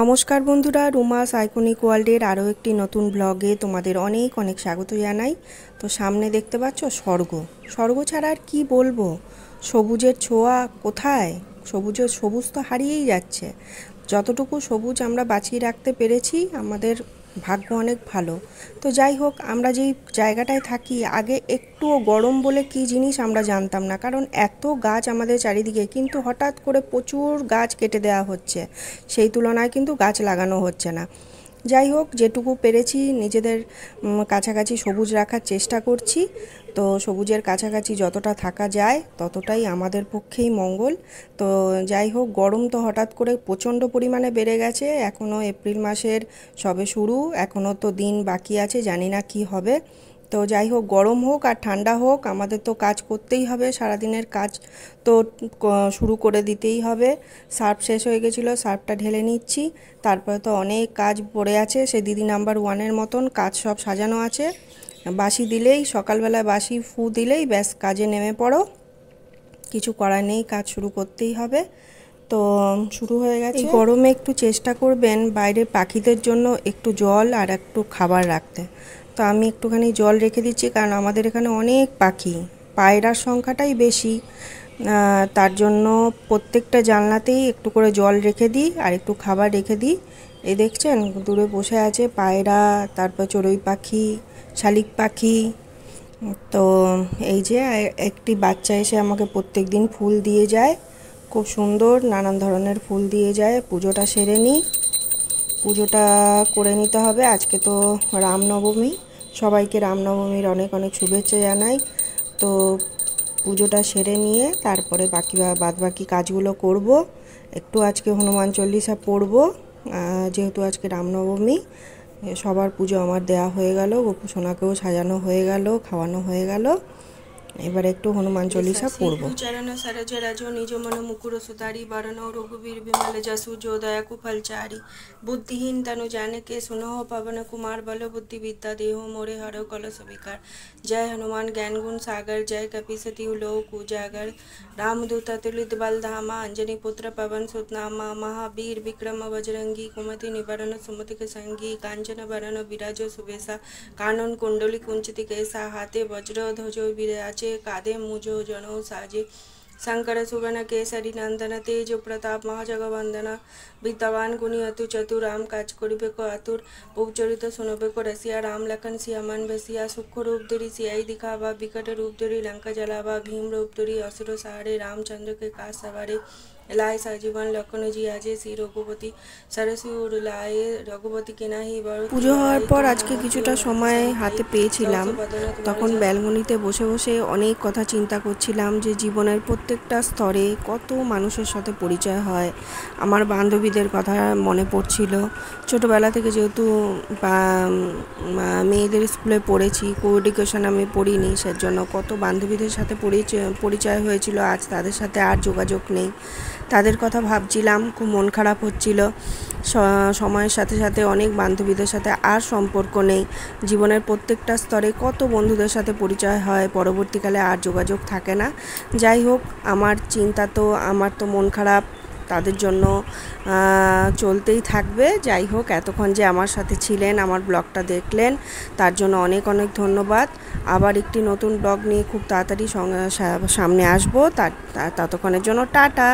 নমস্কার বন্ধুরা, রুমাস আইকনিক ওয়ার্ল্ডের আরও একটি নতুন ব্লগে তোমাদের অনেক অনেক স্বাগত জানাই। তো সামনে দেখতে পাচ্ছ স্বর্গ। স্বর্গ ছাড়া আর কী বলবো, সবুজের ছোঁয়া কোথায়? সবুজ তো হারিয়েই যাচ্ছে। যতটুকু সবুজ আমরা বাঁচিয়ে রাখতে পেরেছি আমাদের ভাগ্য অনেক ভালো। তো যাই হোক, আমরা যেই জায়গাটায় থাকি আগে একটুও গরম বলে কী জিনিস আমরা জানতাম না, কারণ এত গাছ আমাদের চারিদিকে, কিন্তু হঠাৎ করে প্রচুর গাছ কেটে দেওয়া হচ্ছে, সেই তুলনায় কিন্তু গাছ লাগানো হচ্ছে না। যাই হোক, যেটুকু পেরেছি নিজেদের কাছাকাছি সবুজ রাখার চেষ্টা করছি। তো সবুজের কাছাকাছি যতটা থাকা যায় ততটাই আমাদের পক্ষেই মঙ্গল। তো যাই হোক, গরম তো হঠাৎ করে প্রচণ্ড পরিমাণে বেড়ে গেছে। এখনও এপ্রিল মাসের সবে শুরু, এখনও তো দিন বাকি আছে, জানি না কি হবে। তো যাই হোক, গরম হোক আর ঠান্ডা হোক, আমাদের তো কাজ করতেই হবে। সারাদিনের কাজ তো শুরু করে দিতেই হবে। সার্ফ শেষ হয়ে গেছিলো, সার্ফটা ঢেলে নিচ্ছি। তারপরে তো অনেক কাজ পড়ে আছে, সে দিদি নাম্বার ওয়ানের মতন কাজ সব সাজানো আছে। বাসি দিলেই, সকালবেলা বাসি ফু দিলেই ব্যাস কাজে নেমে পড়ো, কিছু করার নেই, কাজ শুরু করতেই হবে। তো শুরু হয়ে গেছে। এই গরমে একটু চেষ্টা করবেন বাইরের পাখিদের জন্য একটু জল আর একটু খাবার রাখতে। তো আমি একটুখানি জল রেখে দিচ্ছি, কারণ আমাদের এখানে অনেক পাখি, পায়রার সংখ্যাটাই বেশি। তার জন্য প্রত্যেকটা জানলাতেই একটু করে জল রেখে দিই আর একটু খাবার রেখে দিই। এই দেখছেন দূরে বসে আছে পায়রা, তারপর চড়ুই পাখি, শালিক পাখি। তো এই যে একটি বাচ্চা এসে আমাকে প্রত্যেক দিন ফুল দিয়ে যায়, খুব সুন্দর নানান ধরনের ফুল দিয়ে যায়। পুজোটা সেরে নিই, পুজোটা করে নিতে হবে। আজকে তো রামনবমী, সবাইকে রামনবমীর অনেক অনেক শুভেচ্ছা জানাই। তো পুজোটা সেরে নিয়ে তারপরে বাকি কাজগুলো করব। একটু আজকে হনুমান চল্লিশা পড়ব, যেহেতু আজকে রামনবমী। সবার পুজো আমার দেয়া হয়ে গেল, গোপু সোনাকেও সাজানো হয়ে গেল, খাওয়ানো হয়ে গেল। এবার একটু হনুমান চল্লিশা পড়ব। চরণ সরজ রাজ নিজ মন মুকুর সুতারি বরণ রঘুবীর বিমল যশু जो दया कुफलचारी बुद्धिहीन तनु जाने सुनो पवन कुमार बल बुद्धि विद्या देहो मोरे हरो कलश विकार। जय हनुमान ज्ञान गुण सागर, जय कपीसती लोक उजागर। रामदूत अतुलित बल धामा, अंजनी पुत्र पवन सुत नामा। महावीर विक्रम बजरंगी, कुमति निवारण सुमति के संगी। कांचन वरण विराजो सुबेसा, कानन कुंडली कुंचित केसा। हाथे वज्र ध्वजो विराजे, काधे मुजो जनो साजे। शंकर सुवन केसरी नंदन, तेज प्रताप महाजगवंदन। विद्यावान गुणी अतु चतुर, राम काज करिबे को आतुर। बहु चरित सुनबे को रसिया, राम लखन सिया मन बसिया। सूक्ष्म रूप धरि सियाई दिखावा, विकट रूप धरि लंका जलावा। भीम रूप धरि असुर सहारे, रामचंद्र के काज सवारे। लाए सजीवन लखन जी आजे, श्री रघुपति सरसि लाए रघुपति के नाही बड़। পুজো হওয়ার পর আজকে কিছুটা সময় হাতে পেয়েছিলাম, তখন ব্যালকনিতে বসে বসে অনেক কথা চিন্তা করছিলাম যে জীবনের প্রত্যেকটা স্তরে কত মানুষের সাথে পরিচয় হয়। আমার বান্ধবীদের কথা মনে পড়ছিল। ছোটোবেলা থেকে যেহেতু মেয়েদের স্কুলে পড়েছি, কো এডুকেশন আমি পড়িনি, সেজন্য কত বান্ধবীদের সাথে পরিচয় হয়েছিল। আজ তাদের সাথে আর যোগাযোগ নেই। তাদের কথা ভাবছিলাম, খুব মন খারাপ হচ্ছিল। সময়ের সাথে সাথে অনেক বান্ধবীদের সাথে আর সম্পর্ক নেই। জীবনের প্রত্যেকটা স্তরে কত বন্ধুদের সাথে পরিচয় হয়, পরবর্তীকালে আর যোগাযোগ থাকে না। যাই হোক, আমার চিন্তা তো, আমার তো মন খারাপ তাদের জন্য চলতেই থাকবে। যাই হোক, এতক্ষণ যে আমার সাথে ছিলেন, আমার ব্লগটা দেখলেন, তার জন্য অনেক অনেক ধন্যবাদ। আবার একটি নতুন ব্লগ নিয়ে খুব তাড়াতাড়ি সামনে আসবো। ততক্ষণের জন্য টাটা।